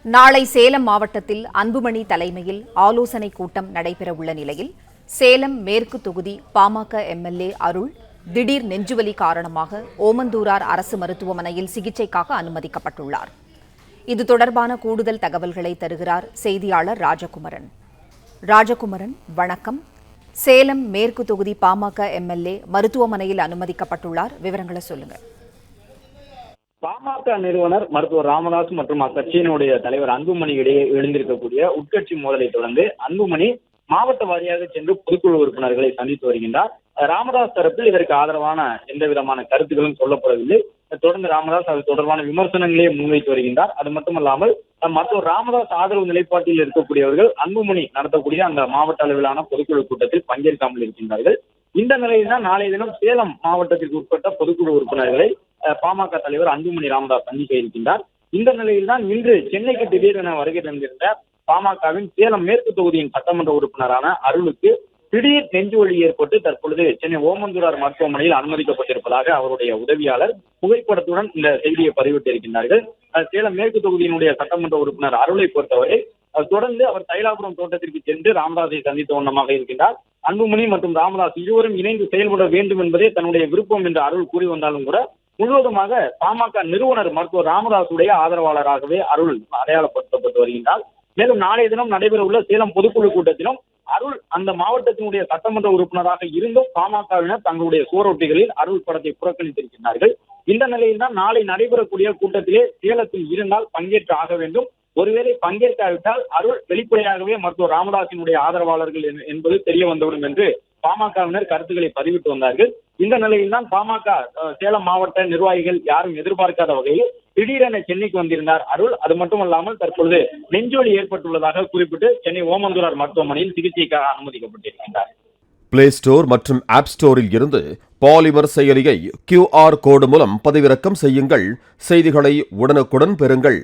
நாளை சேலம் மாவட்டத்தில் அன்புமணி தலைமையில் ஆலோசனை கூட்டம் நடைபெறவுள்ள நிலையில் சேலம் மேற்கு தொகுதி பாமக எம்எல்ஏ அருள் திடீர் நெஞ்சுவலி காரணமாக ஓமந்தூரார் அரசு மருத்துவமனையில் சிகிச்சைக்காக அனுமதிக்கப்பட்டுள்ளார். இது தொடர்பான கூடுதல் தகவல்களை தருகிறார் செய்தியாளர் ராஜகுமரன். ராஜகுமரன், வணக்கம். சேலம் மேற்கு தொகுதி பாமக எம்எல்ஏ மருத்துவமனையில் அனுமதிக்கப்பட்டுள்ளார். விவரங்களை சொல்லுங்க. பாமக நிறுவனர் மருத்துவர் ராமதாஸ் மற்றும் அக்கட்சியினுடைய தலைவர் அன்புமணி இடையே எழுந்திருக்கக்கூடிய உட்கட்சி மோதலை தொடர்ந்து அன்புமணி மாவட்ட வாரியாக சென்று பொதுக்குழு உறுப்பினர்களை சந்தித்து வருகின்றார். ராமதாஸ் தரப்பில் இதற்கு ஆதரவான எந்த விதமான கருத்துக்களும் சொல்லப்படவில்லை. தொடர்ந்து ராமதாஸ் அது தொடர்பான விமர்சனங்களே முன்வைத்து வருகின்றார். அது மட்டுமல்லாமல் மருத்துவர் ராமதாஸ் ஆதரவு நிலைப்பாட்டில் இருக்கக்கூடியவர்கள் அன்புமணி நடத்தக்கூடிய அந்த மாவட்ட அளவிலான பொதுக்குழு கூட்டத்தில் பங்கேற்காமல் இருக்கின்றார்கள். இந்த நிலையில் தான் நாளைய தினம் சேலம் மாவட்டத்திற்கு உட்பட்ட பொதுக்குழு உறுப்பினர்களை பாமக தலைவர் அன்புமணி ராமதாஸ் சந்திக்க இருக்கின்றார். இந்த நிலையில் தான் இன்று சென்னைக்கு திடீரென வருகை தந்திருந்த பாமகவின் சேலம் மேற்கு தொகுதியின் சட்டமன்ற உறுப்பினரான அருளுக்கு திடீர் நெஞ்சுவலி ஏற்பட்டு தற்பொழுது சென்னை ஓமந்தூரார் மருத்துவமனையில் அனுமதிக்கப்பட்டிருப்பதாக அவருடைய உதவியாளர் புகைப்படத்துடன் இந்த செய்தியை பதிவிட்டிருக்கின்றார்கள். சேலம் மேற்கு தொகுதியினுடைய சட்டமன்ற உறுப்பினர் அருளை பொறுத்தவரை தொடர்ந்து அவர் தைலாபுரம் தோட்டத்திற்கு சென்று ராமதாஸை சந்தித்த வண்ணமாக இருக்கின்றார். அன்புமணி மற்றும் ராமதாஸ் இருவரும் இணைந்து செயல்பட வேண்டும் என்பதே தன்னுடைய விருப்பம் என்று அருள் கூறி வந்தாலும் கூட முழுவதுமாக பாமக நிறுவனர் மருத்துவர் ராமதாசுடைய ஆதரவாளராகவே அருள் அடையாளப்படுத்தப்பட்டு வருகின்றார். மேலும் நாளைய தினம் நடைபெறவுள்ள சேலம் பொதுக்குழு கூட்டத்திலும் அருள் அந்த மாவட்டத்தினுடைய சட்டமன்ற உறுப்பினராக இருந்தும் பாமகவினர் தங்களுடைய சுவரொட்டிகளில் அருள் படத்தை புறக்கணித்திருக்கிறார்கள். இந்த நிலையில் தான் நாளை நடைபெறக்கூடிய கூட்டத்திலே சேலத்தில் இருந்தால் பங்கேற்று ஆக வேண்டும். ஒருவேளை பங்கேற்காவிட்டால் அருள் வெளிப்படையாகவே மருத்துவர் ராமதாசினுடைய ஆதரவாளர்கள் என்பது தெரிய வந்துவிடும் என்று பாமகவினர் கருத்துக்களை பதிவிட்டு வந்தார்கள். இந்த நிலையில் தான் பாமக சேலம் மாவட்ட நிர்வாகிகள் யாரும் எதிர்பார்க்காத வகையில் திடீரென சென்னைக்கு வந்திருந்தார் அருள். அது மட்டுமல்லாமல் தற்பொழுது நெஞ்சொலி ஏற்பட்டுள்ளதாக குறிப்பிட்டு சென்னை ஓமந்தூரார் மருத்துவமனையில் சிகிச்சைக்காக அனுமதிக்கப்பட்டிருக்கின்றார். பிளே ஸ்டோர் மற்றும் ஆப் ஸ்டோரில் இருந்து பாலிமர் செயலியை QR கோடு மூலம் பதிவிறக்கம் செய்யுங்கள். செய்திகளை உடனுக்குடன் பெறுங்கள்.